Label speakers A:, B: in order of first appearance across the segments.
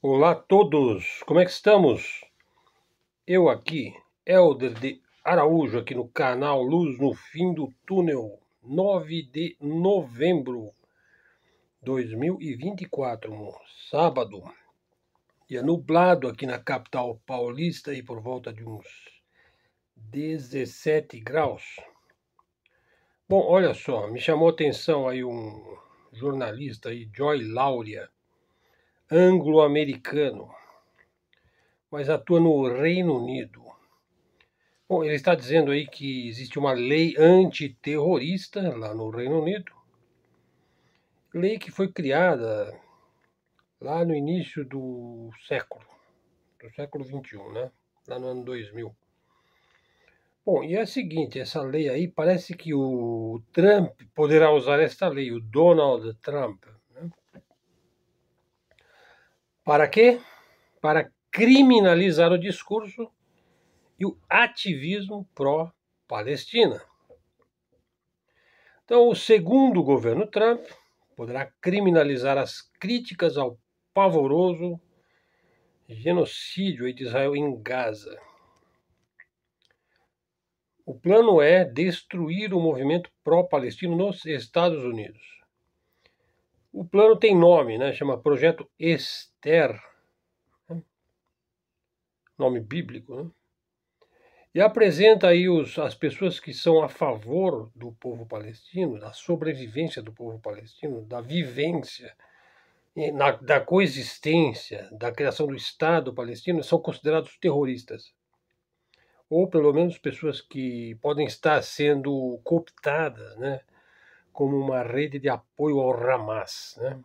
A: Olá a todos, como é que estamos? Eu aqui, Helder de Araújo, aqui no canal Luz no Fim do Túnel, 9 de novembro de 2024, um sábado. Dia nublado aqui na capital paulista e por volta de uns 17 graus. Bom, olha só, me chamou a atenção aí um jornalista aí, Joy Lauria, anglo-americano, mas atua no Reino Unido. Bom, ele está dizendo aí que existe uma lei antiterrorista lá no Reino Unido, lei que foi criada lá no início do século XXI, né? Lá no ano 2000. Bom, e é o seguinte, essa lei aí, parece que o Trump poderá usar esta lei, o Donald Trump, né? Para quê? Para criminalizar o discurso e o ativismo pró-Palestina. Então, o segundo governo Trump poderá criminalizar as críticas ao pavoroso genocídio de Israel em Gaza. O plano é destruir o movimento pró-palestino nos Estados Unidos. O plano tem nome, né? Chama Projeto Esther, né? Nome bíblico, né? E apresenta aí as pessoas que são a favor do povo palestino, da sobrevivência do povo palestino, da vivência, da coexistência, da criação do Estado palestino, são considerados terroristas. Ou pelo menos pessoas que podem estar sendo cooptadas, né, como uma rede de apoio ao Hamas, né?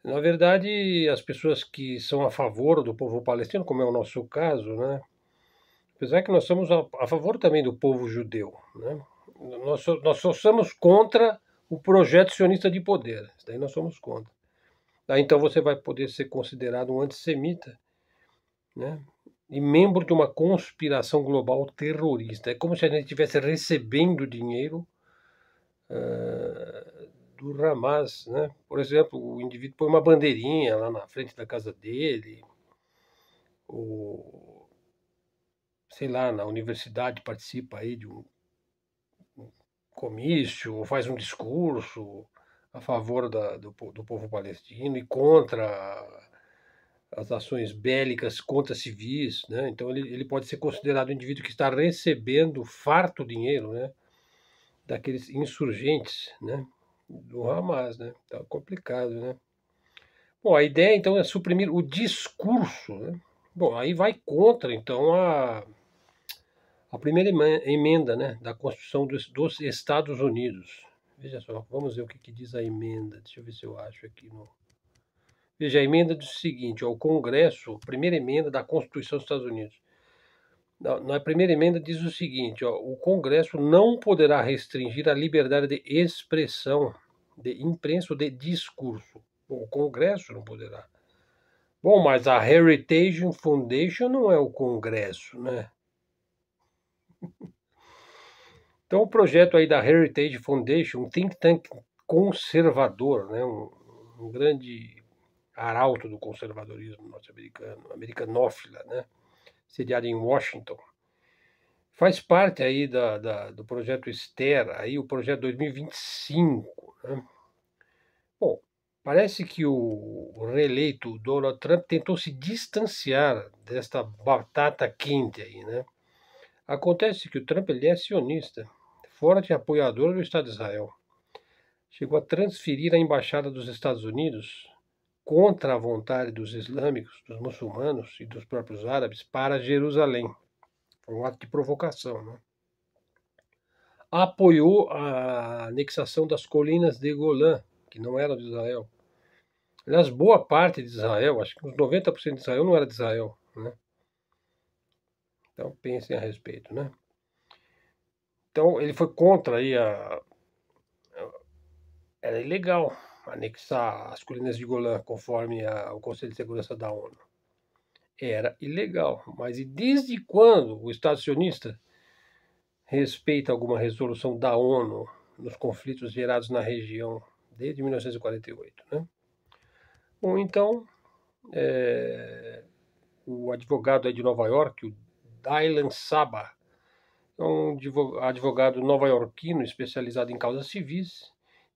A: Na verdade, as pessoas que são a favor do povo palestino, como é o nosso caso, né, apesar que nós somos a favor também do povo judeu, né, nós só somos contra o projeto sionista de poder, isso daí nós somos contra. Daí então você vai poder ser considerado um antissemita, né? E membro de uma conspiração global terrorista. É como se a gente estivesse recebendo dinheiro do Hamas, né? Por exemplo, o indivíduo põe uma bandeirinha lá na frente da casa dele, ou sei lá, na universidade participa aí de um comício, ou faz um discurso a favor do povo palestino e contra as ações bélicas contra civis, né? Então ele pode ser considerado um indivíduo que está recebendo farto dinheiro, né, daqueles insurgentes, né, do Hamas, né? Tá complicado, né? Bom, a ideia então é suprimir o discurso, né? Bom, aí vai contra então a primeira emenda, né, da Constituição dos Estados Unidos. Veja só, vamos ver o que diz a emenda. Deixa eu ver se eu acho aqui no. Veja, a emenda diz o seguinte, ó, o Congresso, primeira emenda da Constituição dos Estados Unidos. Na primeira emenda diz o seguinte, ó, o Congresso não poderá restringir a liberdade de expressão, de imprensa ou de discurso. Bom, o Congresso não poderá. Bom, mas a Heritage Foundation não é o Congresso, né? Então o projeto aí da Heritage Foundation, um think tank conservador, né, um grande arauto do conservadorismo norte-americano, americanófila, né, sediado em Washington, faz parte aí do projeto Esther, aí o projeto 2025, né? Bom, parece que o reeleito Donald Trump tentou se distanciar desta batata quente aí, né? Acontece que o Trump ele é sionista, forte apoiador do Estado de Israel. Chegou a transferir a embaixada dos Estados Unidos contra a vontade dos islâmicos, dos muçulmanos e dos próprios árabes para Jerusalém. Foi um ato de provocação, né? Apoiou a anexação das colinas de Golã, que não eram de Israel. Aliás, boa parte de Israel, acho que uns 90% de Israel não era de Israel, né? Então pensem a respeito, né? Então ele foi contra aí era ilegal anexar as colinas de Golã conforme o Conselho de Segurança da ONU. Era ilegal, mas e desde quando o Estado sionista respeita alguma resolução da ONU nos conflitos gerados na região desde 1948, né? Bom, então o advogado aí de Nova York, o Dylan Saba, é um advogado nova-iorquino especializado em causas civis.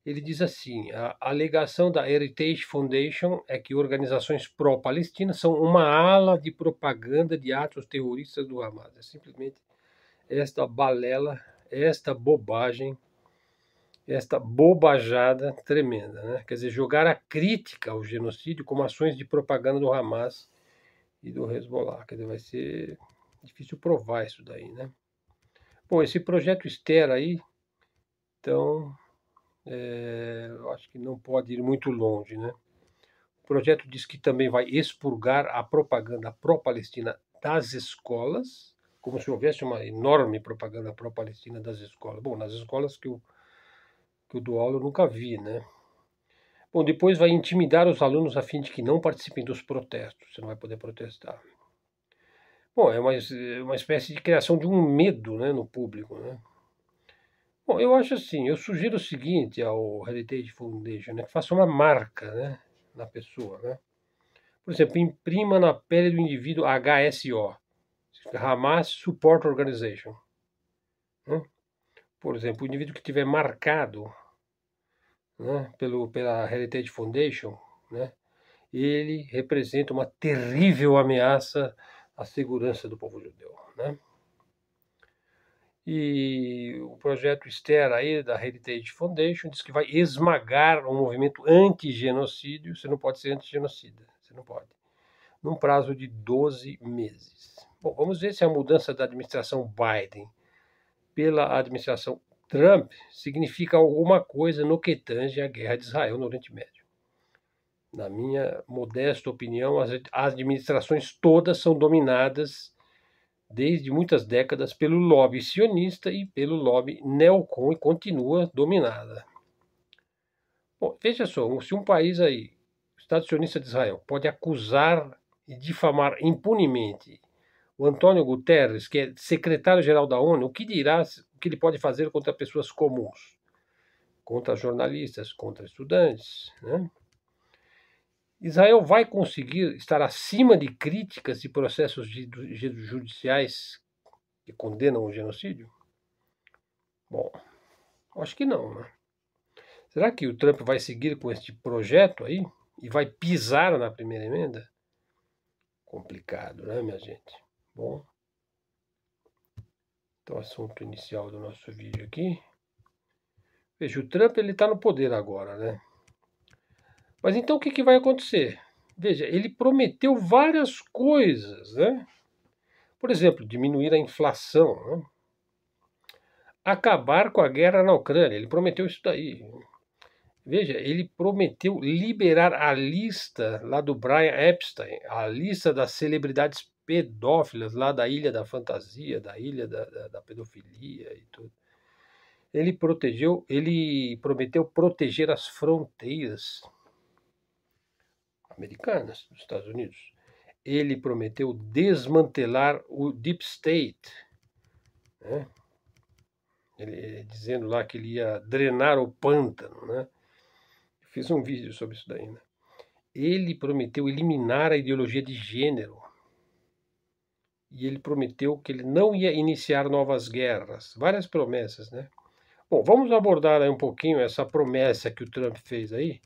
A: Ele diz assim: a alegação da Heritage Foundation é que organizações pró-Palestina são uma ala de propaganda de atos terroristas do Hamas. É simplesmente esta balela, esta bobagem, esta bobajada tremenda, né? Quer dizer, jogar a crítica ao genocídio como ações de propaganda do Hamas e do Hezbollah. Quer dizer, vai ser difícil provar isso daí, né? Bom, esse projeto Esther aí, então, eu acho que não pode ir muito longe, né? O projeto diz que também vai expurgar a propaganda pró-Palestina das escolas, como se houvesse uma enorme propaganda pró-Palestina das escolas. Bom, nas escolas que eu dou aula eu nunca vi, né? Bom, depois vai intimidar os alunos a fim de que não participem dos protestos. Você não vai poder protestar. Bom, é uma espécie de criação de um medo, né, no público, né? Bom, eu acho assim, eu sugiro o seguinte ao Heritage Foundation, né, que faça uma marca, né, na pessoa, né? Por exemplo, imprima na pele do indivíduo HSO, Hamas Support Organization, né? Por exemplo, o indivíduo que tiver marcado, né, pela Heritage Foundation, né, ele representa uma terrível ameaça à segurança do povo judeu, né? E o projeto Esther aí da Heritage Foundation diz que vai esmagar o movimento anti-genocídio. Você não pode ser anti-genocida, você não pode. Num prazo de 12 meses. Bom, vamos ver se a mudança da administração Biden pela administração Trump significa alguma coisa no que tange a guerra de Israel no Oriente Médio. Na minha modesta opinião, as administrações todas são dominadas desde muitas décadas pelo lobby sionista e pelo lobby neocon e continua dominada. Bom, veja só, se um país aí, o Estado sionista de Israel, pode acusar e difamar impunemente o Antônio Guterres, que é secretário-geral da ONU, o que dirá o que ele pode fazer contra pessoas comuns, contra jornalistas, contra estudantes, né? Israel vai conseguir estar acima de críticas e processos judiciais que condenam o genocídio? Bom, acho que não, né? Será que o Trump vai seguir com este projeto aí e vai pisar na primeira emenda? Complicado, né, minha gente? Bom, então assunto inicial do nosso vídeo aqui. Veja, o Trump ele está no poder agora, né? Mas então o que vai acontecer? Veja, ele prometeu várias coisas, né? Por exemplo, diminuir a inflação, né? Acabar com a guerra na Ucrânia. Ele prometeu isso daí. Veja, ele prometeu liberar a lista lá do Brian Epstein, a lista das celebridades pedófilas lá da Ilha da Fantasia, da Ilha da Pedofilia e tudo. Ele prometeu proteger as fronteiras americanas dos Estados Unidos. Ele prometeu desmantelar o Deep State, né? Ele dizendo lá que ele ia drenar o pântano, né? Eu fiz um vídeo sobre isso daí, né? Ele prometeu eliminar a ideologia de gênero. E ele prometeu que ele não ia iniciar novas guerras. Várias promessas, né? Bom, vamos abordar aí um pouquinho essa promessa que o Trump fez aí,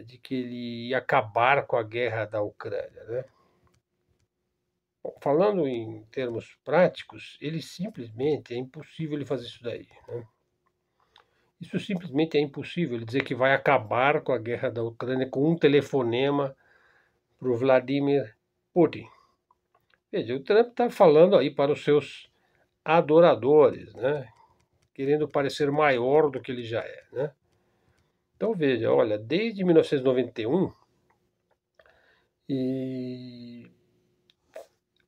A: de que ele ia acabar com a guerra da Ucrânia, né? Bom, falando em termos práticos, ele simplesmente é impossível ele fazer isso daí, né? Isso simplesmente é impossível. Ele dizer que vai acabar com a guerra da Ucrânia com um telefonema para o Vladimir Putin. Veja, o Trump está falando aí para os seus adoradores, né? Querendo parecer maior do que ele já é, né? Então veja, olha, desde 1991 e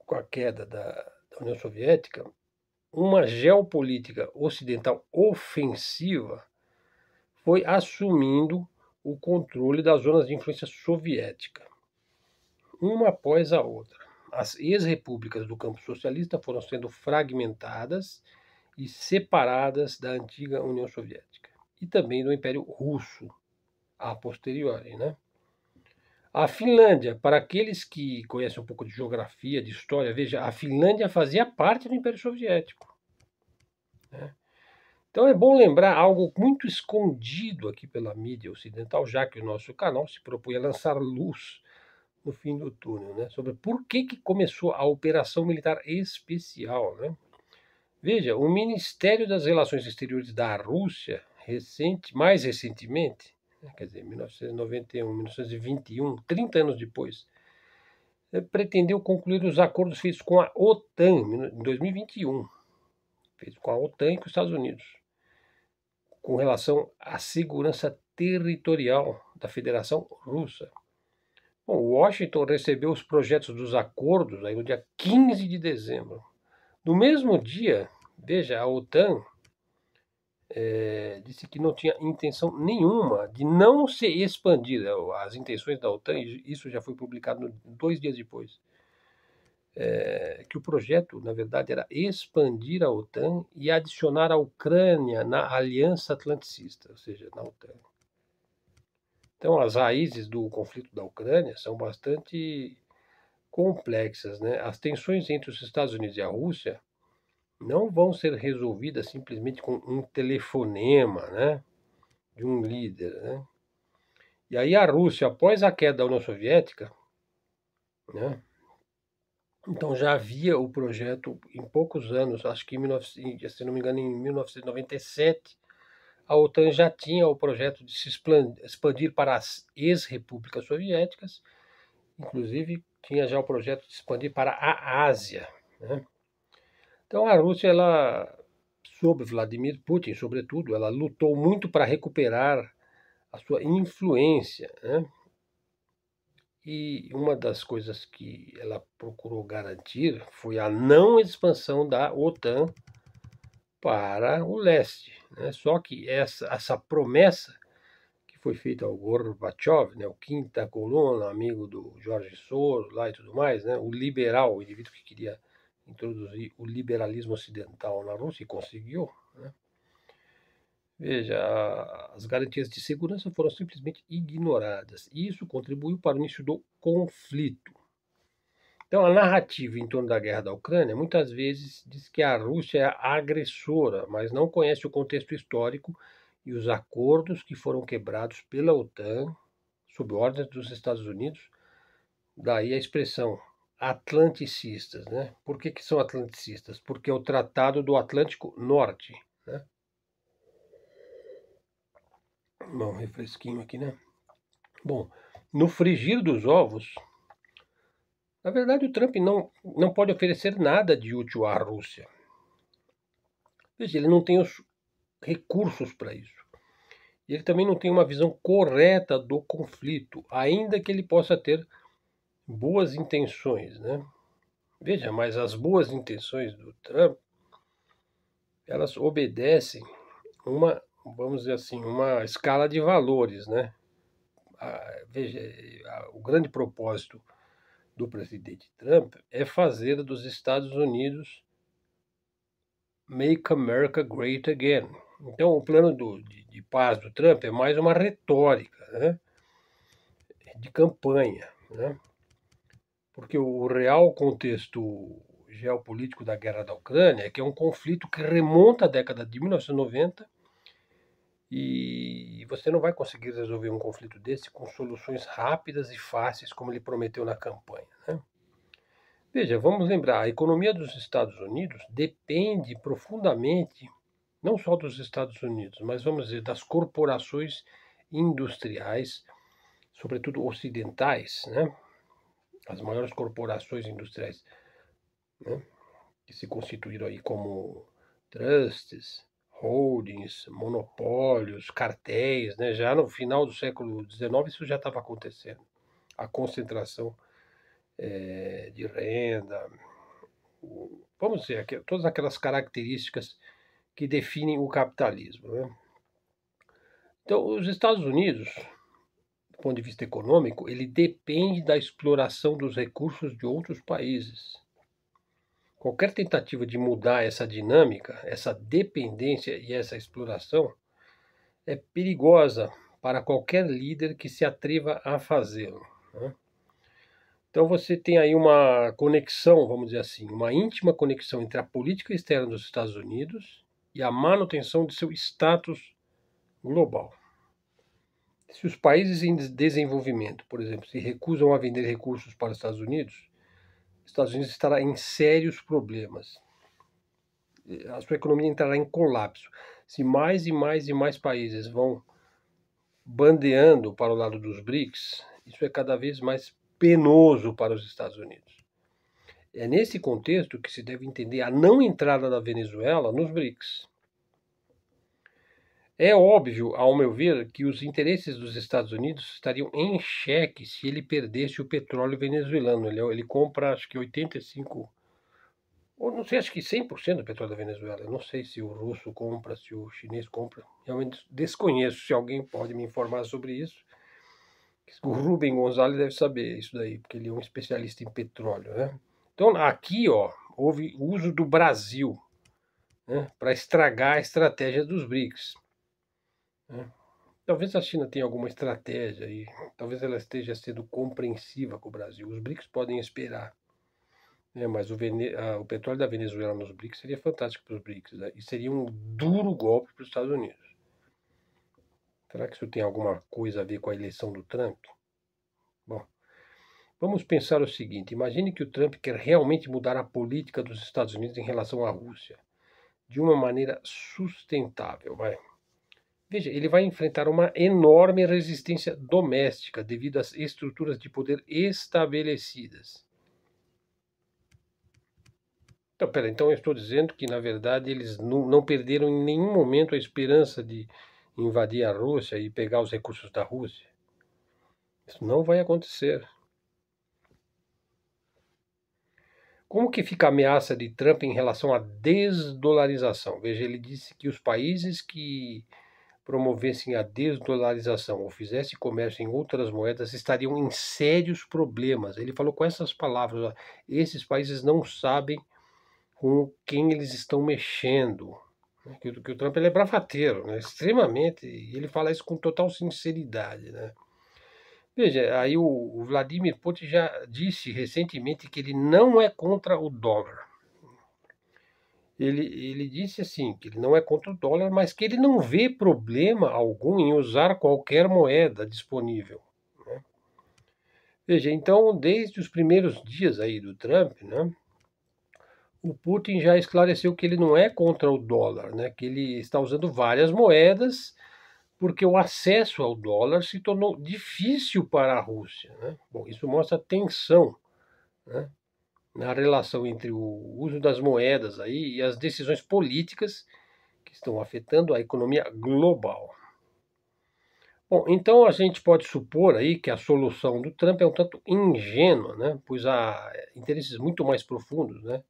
A: com a queda da União Soviética, uma geopolítica ocidental ofensiva foi assumindo o controle das zonas de influência soviética, uma após a outra. As ex-repúblicas do campo socialista foram sendo fragmentadas e separadas da antiga União Soviética e também do Império Russo a posteriori, né? A Finlândia, para aqueles que conhecem um pouco de geografia, de história, veja, a Finlândia fazia parte do Império Soviético, né? Então é bom lembrar algo muito escondido aqui pela mídia ocidental, já que o nosso canal se propõe a lançar luz no fim do túnel, né? Sobre por que começou a Operação Militar Especial, né? Veja, o Ministério das Relações Exteriores da Rússia, mais recentemente, né, quer dizer, 1991, 1921, 30 anos depois, pretendeu concluir os acordos feitos com a OTAN em 2021, feitos com a OTAN e com os Estados Unidos, com relação à segurança territorial da Federação Russa. Bom, Washington recebeu os projetos dos acordos aí no dia 15 de dezembro. No mesmo dia, veja, a OTAN disse que não tinha intenção nenhuma de não se expandir. As intenções da OTAN, isso já foi publicado 2 dias depois, que o projeto, na verdade, era expandir a OTAN e adicionar a Ucrânia na Aliança Atlanticista, ou seja, na OTAN. Então, as raízes do conflito da Ucrânia são bastante complexas, né? As tensões entre os Estados Unidos e a Rússia não vão ser resolvidas simplesmente com um telefonema, né, de um líder, né? E aí a Rússia, após a queda da União Soviética, né, então já havia o projeto em poucos anos, acho que se não me engano em 1997, a OTAN já tinha o projeto de se expandir para as ex-repúblicas soviéticas, inclusive tinha já o projeto de expandir para a Ásia, né? Então a Rússia, ela, sob Vladimir Putin, sobretudo, ela lutou muito para recuperar a sua influência, né? E uma das coisas que ela procurou garantir foi a não expansão da OTAN para o leste, né? Só que essa promessa que foi feita ao Gorbachev, né, o quinta coluna, amigo do Jorge Soros lá e tudo mais, né, o liberal, o indivíduo que queria introduzir o liberalismo ocidental na Rússia e conseguiu, né? Veja, as garantias de segurança foram simplesmente ignoradas e isso contribuiu para o início do conflito. Então, a narrativa em torno da guerra da Ucrânia muitas vezes diz que a Rússia é a agressora, mas não conhece o contexto histórico e os acordos que foram quebrados pela OTAN sob ordens dos Estados Unidos. Daí a expressão atlanticistas, né? Por que são atlanticistas? Porque é o Tratado do Atlântico Norte, né? Um refresquinho aqui, né? Bom, no frigir dos ovos, na verdade o Trump não pode oferecer nada de útil à Rússia. Veja, ele não tem os recursos para isso. Ele também não tem uma visão correta do conflito, ainda que ele possa ter boas intenções, né? Veja, mas as boas intenções do Trump, elas obedecem vamos dizer assim, uma escala de valores, né? Veja, o grande propósito do presidente Trump é fazer dos Estados Unidos Make America Great Again. Então, o plano de paz do Trump é mais uma retórica, né, de campanha, né? Porque o real contexto geopolítico da guerra da Ucrânia é que é um conflito que remonta à década de 1990 e você não vai conseguir resolver um conflito desse com soluções rápidas e fáceis como ele prometeu na campanha, né? Veja, vamos lembrar, a economia dos Estados Unidos depende profundamente não só dos Estados Unidos, mas vamos dizer das corporações industriais, sobretudo ocidentais, né? As maiores corporações industriais, né, que se constituíram aí como trusts, holdings, monopólios, cartéis, né? Já no final do século XIX isso já estava acontecendo. A concentração de renda, vamos dizer, todas aquelas características que definem o capitalismo, né? Então, os Estados Unidos, do ponto de vista econômico, ele depende da exploração dos recursos de outros países. Qualquer tentativa de mudar essa dinâmica, essa dependência e essa exploração é perigosa para qualquer líder que se atreva a fazê-lo. né? Então você tem aí uma conexão, vamos dizer assim, uma íntima conexão entre a política externa dos Estados Unidos e a manutenção de seu status global. Se os países em desenvolvimento, por exemplo, se recusam a vender recursos para os Estados Unidos estará em sérios problemas. A sua economia entrará em colapso. Se mais e mais e mais países vão bandeando para o lado dos BRICS, isso é cada vez mais penoso para os Estados Unidos. É nesse contexto que se deve entender a não entrada da Venezuela nos BRICS. É óbvio, ao meu ver, que os interesses dos Estados Unidos estariam em xeque se ele perdesse o petróleo venezuelano. Ele compra, acho que 85, ou não sei, acho que 100% do petróleo da Venezuela. Eu não sei se o russo compra, se o chinês compra. Realmente desconheço. Se alguém pode me informar sobre isso. O Rubem Gonzalez deve saber isso daí, porque ele é um especialista em petróleo, né? Então, aqui, ó, houve uso do Brasil, né, para estragar a estratégia dos BRICS, né? Talvez a China tenha alguma estratégia e talvez ela esteja sendo compreensiva com o Brasil. Os BRICS podem esperar, né, mas o petróleo da Venezuela nos BRICS seria fantástico para os BRICS, né, e seria um duro golpe para os Estados Unidos. Será que isso tem alguma coisa a ver com a eleição do Trump? Bom, vamos pensar o seguinte: imagine que o Trump quer realmente mudar a política dos Estados Unidos em relação à Rússia de uma maneira sustentável. Veja, ele vai enfrentar uma enorme resistência doméstica devido às estruturas de poder estabelecidas. Então eu estou dizendo que, na verdade, eles não perderam em nenhum momento a esperança de invadir a Rússia e pegar os recursos da Rússia. Isso não vai acontecer. Como que fica a ameaça de Trump em relação à desdolarização? Veja, ele disse que os países que promovessem a desdolarização ou fizessem comércio em outras moedas estariam em sérios problemas. Ele falou com essas palavras: ó, esses países não sabem com quem eles estão mexendo. Que o Trump ele é bravateiro, né? Extremamente, e ele fala isso com total sinceridade, né? Veja, aí o Vladimir Putin já disse recentemente que ele não é contra o dólar. Ele disse assim, que ele não é contra o dólar, mas que ele não vê problema algum em usar qualquer moeda disponível, né? Veja, então, desde os primeiros dias aí do Trump, né, o Putin já esclareceu que ele não é contra o dólar, né, que ele está usando várias moedas porque o acesso ao dólar se tornou difícil para a Rússia, né? Bom, isso mostra a tensão, né, na relação entre o uso das moedas aí e as decisões políticas que estão afetando a economia global. Bom, então a gente pode supor aí que a solução do Trump é um tanto ingênua, né? Pois há interesses muito mais profundos, né,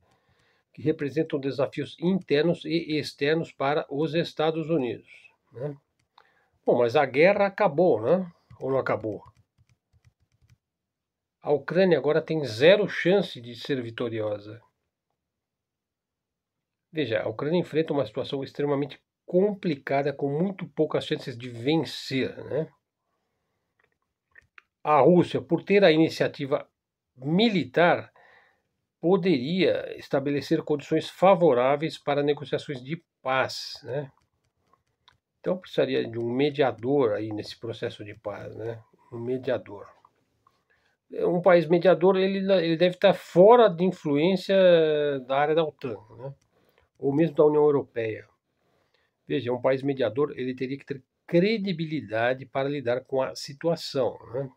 A: que representam desafios internos e externos para os Estados Unidos, né? Bom, mas a guerra acabou, né? Ou não acabou? A Ucrânia agora tem zero chance de ser vitoriosa. Veja, a Ucrânia enfrenta uma situação extremamente complicada, com muito poucas chances de vencer, né? A Rússia, por ter a iniciativa militar, poderia estabelecer condições favoráveis para negociações de paz, né? Então precisaria de um mediador aí nesse processo de paz, né? Um mediador. Um país mediador ele deve estar fora de influência da área da OTAN, né? Ou mesmo da União Europeia. Veja, um país mediador ele teria que ter credibilidade para lidar com a situação, né?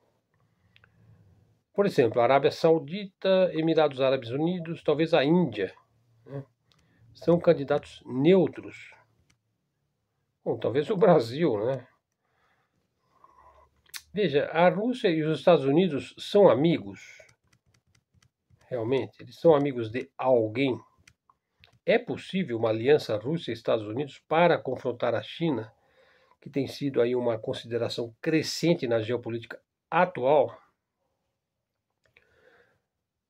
A: Por exemplo, a Arábia Saudita, Emirados Árabes Unidos, talvez a Índia, né, são candidatos neutros. Bom, talvez o Brasil, né? Veja, a Rússia e os Estados Unidos são amigos. Realmente, eles são amigos de alguém. É possível uma aliança Rússia e Estados Unidos para confrontar a China, que tem sido aí uma consideração crescente na geopolítica atual?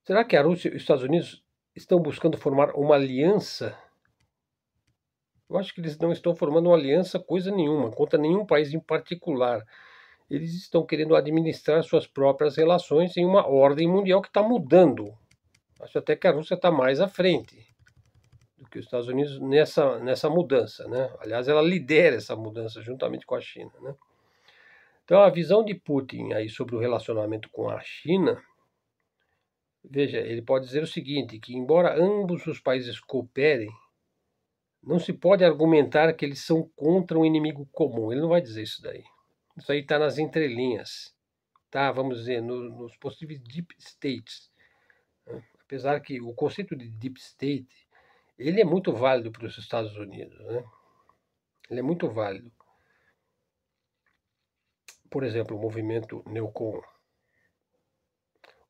A: Será que a Rússia e os Estados Unidos estão buscando formar uma aliança? Eu acho que eles não estão formando uma aliança coisa nenhuma, contra nenhum país em particular. eles estão querendo administrar suas próprias relações em uma ordem mundial que está mudando. Acho até que a Rússia está mais à frente do que os Estados Unidos nessa mudança, né? Aliás, ela lidera essa mudança juntamente com a China, né? Então, a visão de Putin aí sobre o relacionamento com a China, veja, ele pode dizer o seguinte, que embora ambos os países cooperem, não se pode argumentar que eles são contra um inimigo comum. Ele não vai dizer isso daí. Isso aí está nas entrelinhas, tá? Vamos dizer, nos possíveis deep states. Apesar que o conceito de deep state, ele é muito válido para os Estados Unidos, né? Ele é muito válido. Por exemplo, o movimento neocon,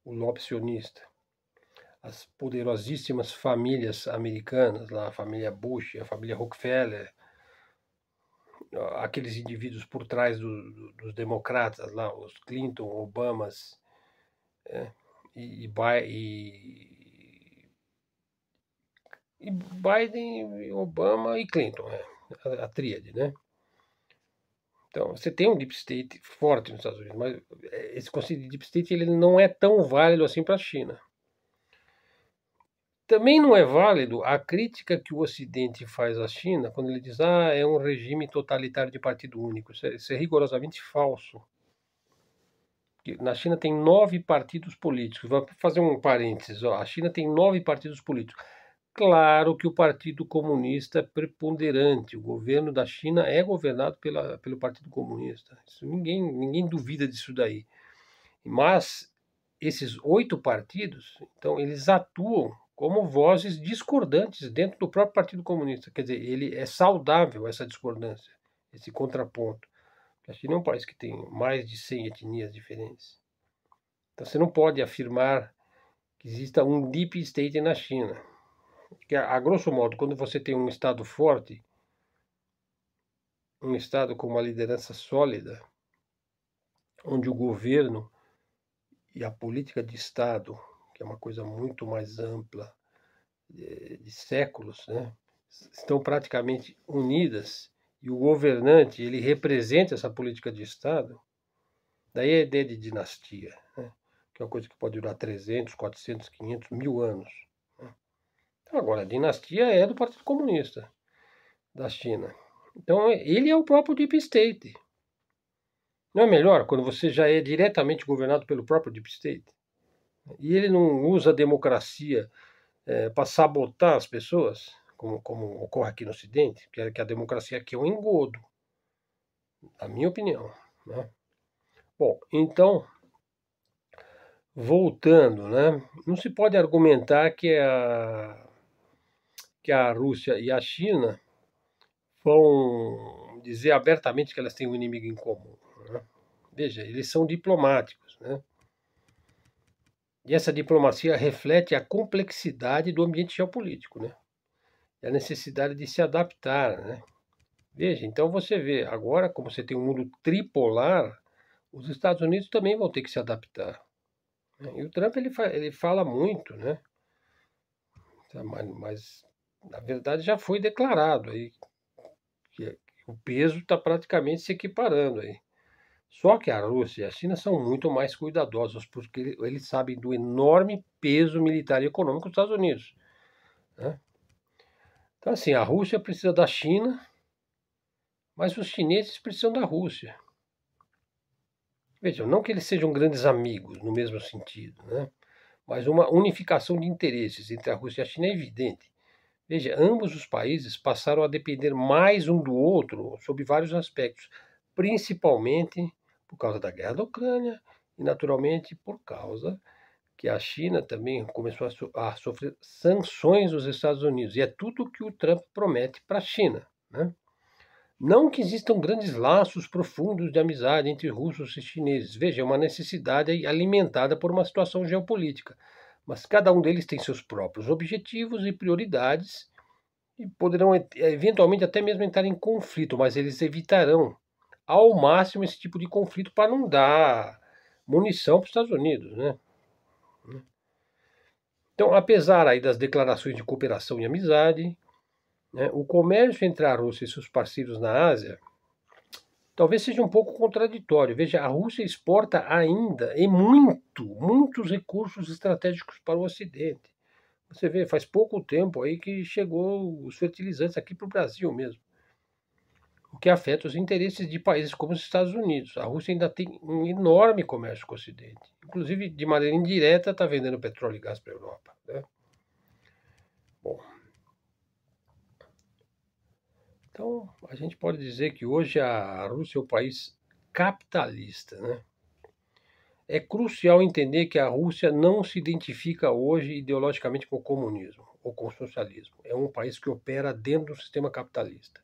A: o lobby sionista, as poderosíssimas famílias americanas, lá, a família Bush, a família Rockefeller, aqueles indivíduos por trás dos democratas, lá, os Clinton, Obamas, e Biden, Obama e Clinton, a tríade, né? Então, você tem um deep state forte nos Estados Unidos, mas esse conceito de deep state ele não é tão válido assim para a China. Também não é válido a crítica que o Ocidente faz à China quando ele diz é um regime totalitário de partido único. Isso é rigorosamente falso. Na China tem 9 partidos políticos. Vou fazer um parênteses. A China tem 9 partidos políticos. Claro que o Partido Comunista é preponderante. O governo da China é governado pelo Partido Comunista. Isso, ninguém duvida disso daí. Mas esses 8 partidos, então, eles atuam como vozes discordantes dentro do próprio Partido Comunista. Quer dizer, ele é saudável essa discordância, esse contraponto. A China é um país que tem mais de 100 etnias diferentes. Então você não pode afirmar que exista um deep state na China. Porque, a grosso modo, quando você tem um Estado forte, um Estado com uma liderança sólida, onde o governo e a política de Estado, que é uma coisa muito mais ampla, de séculos, né, estão praticamente unidas, e o governante ele representa essa política de Estado, daí a ideia de dinastia, né, que é uma coisa que pode durar 300, 400, 500, 1000 anos. Né. Então, agora, a dinastia é do Partido Comunista da China. Então, ele é o próprio Deep State. Não é melhor quando você já é diretamente governado pelo próprio Deep State? E ele não usa a democracia para sabotar as pessoas, como ocorre aqui no Ocidente, que a democracia aqui é um engodo, na minha opinião. Né? Bom, então, voltando, né? Não se pode argumentar que a Rússia e a China vão dizer abertamente que elas têm um inimigo em comum. Né? Veja, eles são diplomáticos, né? E essa diplomacia reflete a complexidade do ambiente geopolítico, né? E a necessidade de se adaptar, né? Veja, então você vê, agora como você tem um mundo tripolar, os Estados Unidos também vão ter que se adaptar. Né? E o Trump ele fala muito, né? Mas na verdade já foi declarado aí que o peso está praticamente se equiparando aí. Só que a Rússia e a China são muito mais cuidadosos, porque eles sabem do enorme peso militar e econômico dos Estados Unidos. Né? Então, assim, a Rússia precisa da China, mas os chineses precisam da Rússia. Vejam, não que eles sejam grandes amigos, no mesmo sentido, né? Mas uma unificação de interesses entre a Rússia e a China é evidente. Veja, ambos os países passaram a depender mais um do outro sob vários aspectos, principalmente por causa da guerra da Ucrânia e, naturalmente, por causa que a China também começou a sofrer sanções dos Estados Unidos. E é tudo o que o Trump promete para a China. Né? Não que existam grandes laços profundos de amizade entre russos e chineses. Veja, é uma necessidade alimentada por uma situação geopolítica. Mas cada um deles tem seus próprios objetivos e prioridades e poderão eventualmente até mesmo entrar em conflito, mas eles evitarão ao máximo esse tipo de conflito para não dar munição para os Estados Unidos, né? Então, apesar aí das declarações de cooperação e amizade, né, o comércio entre a Rússia e seus parceiros na Ásia talvez seja um pouco contraditório. Veja, a Rússia exporta ainda muitos recursos estratégicos para o Ocidente. Você vê, faz pouco tempo aí que chegou os fertilizantes aqui para o Brasil mesmo, o que afeta os interesses de países como os Estados Unidos. A Rússia ainda tem um enorme comércio com o Ocidente. Inclusive, de maneira indireta, está vendendo petróleo e gás para a Europa, né? Bom, então a gente pode dizer que hoje a Rússia é um país capitalista, né? É crucial entender que a Rússia não se identifica hoje ideologicamente com o comunismo ou com o socialismo. É um país que opera dentro do sistema capitalista.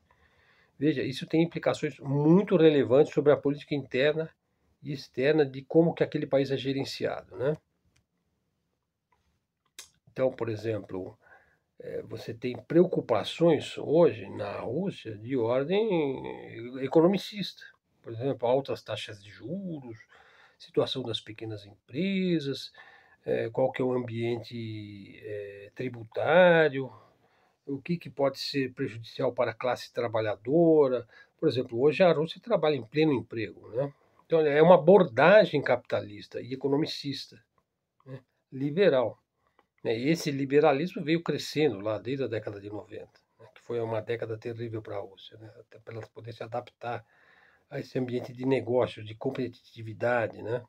A: Veja, isso tem implicações muito relevantes sobre a política interna e externa de como que aquele país é gerenciado, né? Então, por exemplo, você tem preocupações hoje na Rússia de ordem economicista. Por exemplo, altas taxas de juros, situação das pequenas empresas, qual que é o ambiente tributário, o que pode ser prejudicial para a classe trabalhadora. Por exemplo, hoje a Rússia trabalha em pleno emprego, né? Então é uma abordagem capitalista e economicista, né? Liberal. Esse liberalismo veio crescendo lá desde a década de 90, né? Que foi uma década terrível para a Rússia, né? Até para ela poder se adaptar a esse ambiente de negócios, de competitividade, né?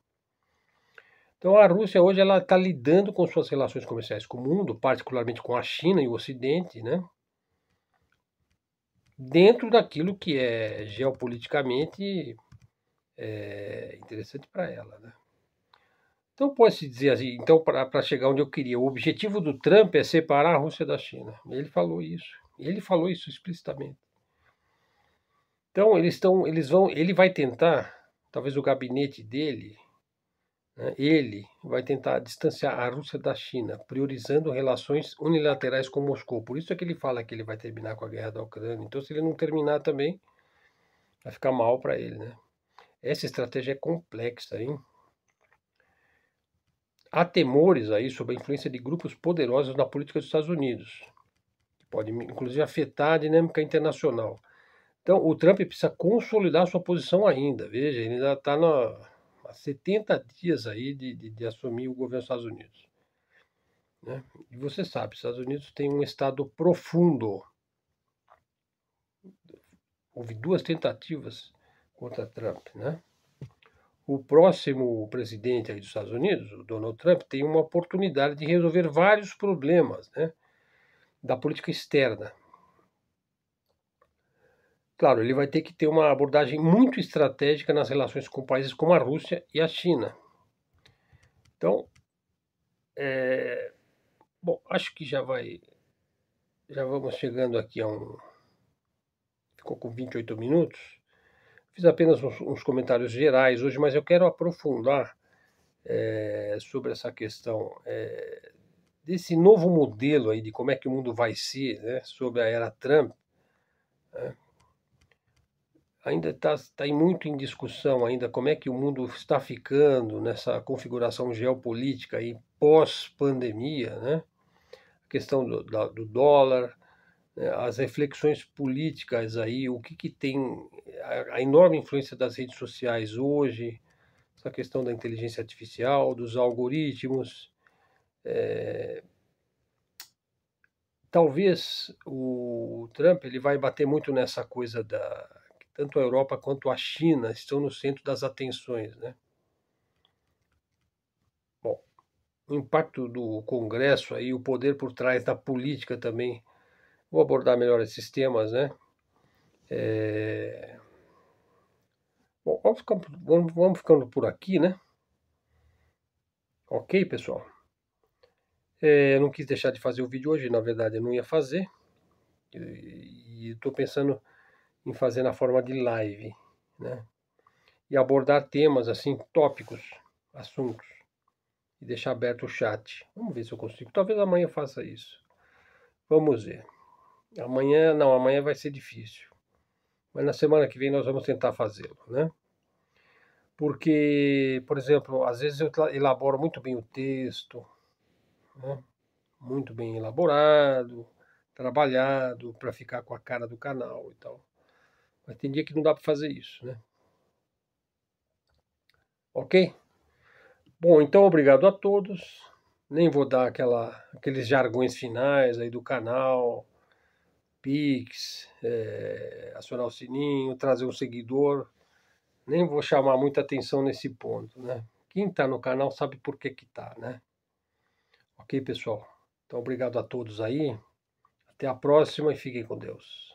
A: Então a Rússia hoje ela está lidando com suas relações comerciais com o mundo, particularmente com a China e o Ocidente, né? Dentro daquilo que é geopoliticamente interessante para ela, né? Então pode-se dizer assim, então para chegar onde eu queria, o objetivo do Trump é separar a Rússia da China. Ele falou isso explicitamente. Então ele vai tentar, talvez o gabinete dele, né, ele vai tentar distanciar a Rússia da China, priorizando relações unilaterais com Moscou. Por isso é que ele fala que ele vai terminar com a guerra da Ucrânia. Então se ele não terminar também, vai ficar mal para ele, né? Essa estratégia é complexa, hein? Há temores aí sobre a influência de grupos poderosos na política dos Estados Unidos, que pode inclusive afetar a dinâmica internacional. Então, o Trump precisa consolidar sua posição ainda. Veja, ele ainda está há 70 dias aí de assumir o governo dos Estados Unidos, né? E você sabe, os Estados Unidos tem um estado profundo. Houve duas tentativas contra Trump, né? O próximo presidente aí dos Estados Unidos, o Donald Trump, tem uma oportunidade de resolver vários problemas, né, da política externa. Claro, ele vai ter que ter uma abordagem muito estratégica nas relações com países como a Rússia e a China. Então, bom, acho que já vamos chegando aqui a ficou com 28 minutos. Fiz apenas uns comentários gerais hoje, mas eu quero aprofundar sobre essa questão desse novo modelo aí de como é que o mundo vai ser, né, sob a era Trump. Né? Ainda está muito em discussão ainda como é que o mundo está ficando nessa configuração geopolítica aí pós-pandemia, né? A questão do dólar, né? As reflexões políticas aí, o que tem a enorme influência das redes sociais hoje, essa questão da inteligência artificial, dos algoritmos. Talvez o Trump ele vai bater muito nessa coisa da que tanto a Europa quanto a China estão no centro das atenções, né? Bom, o impacto do Congresso aí, o poder por trás da política também. Vou abordar melhor esses temas, né? Bom, vamos ficando por aqui, né? Ok, pessoal? Eu não quis deixar de fazer o vídeo hoje, na verdade eu não ia fazer. E estou pensando em fazer na forma de live, né? E abordar temas assim, tópicos, assuntos, e deixar aberto o chat. Vamos ver se eu consigo. Talvez amanhã eu faça isso. Vamos ver. Amanhã, não, amanhã vai ser difícil. Mas na semana que vem nós vamos tentar fazê-lo, né? Porque, por exemplo, às vezes eu elaboro muito bem o texto, né? Muito bem elaborado, trabalhado, para ficar com a cara do canal e tal. Mas tem dia que não dá para fazer isso, né? Ok? Bom, então obrigado a todos. Nem vou dar aqueles jargões finais aí do canal, Pix, acionar o sininho, trazer um seguidor. Nem vou chamar muita atenção nesse ponto, né? Quem está no canal sabe por que que tá, né? Ok, pessoal? Então obrigado a todos aí. Até a próxima e fiquem com Deus.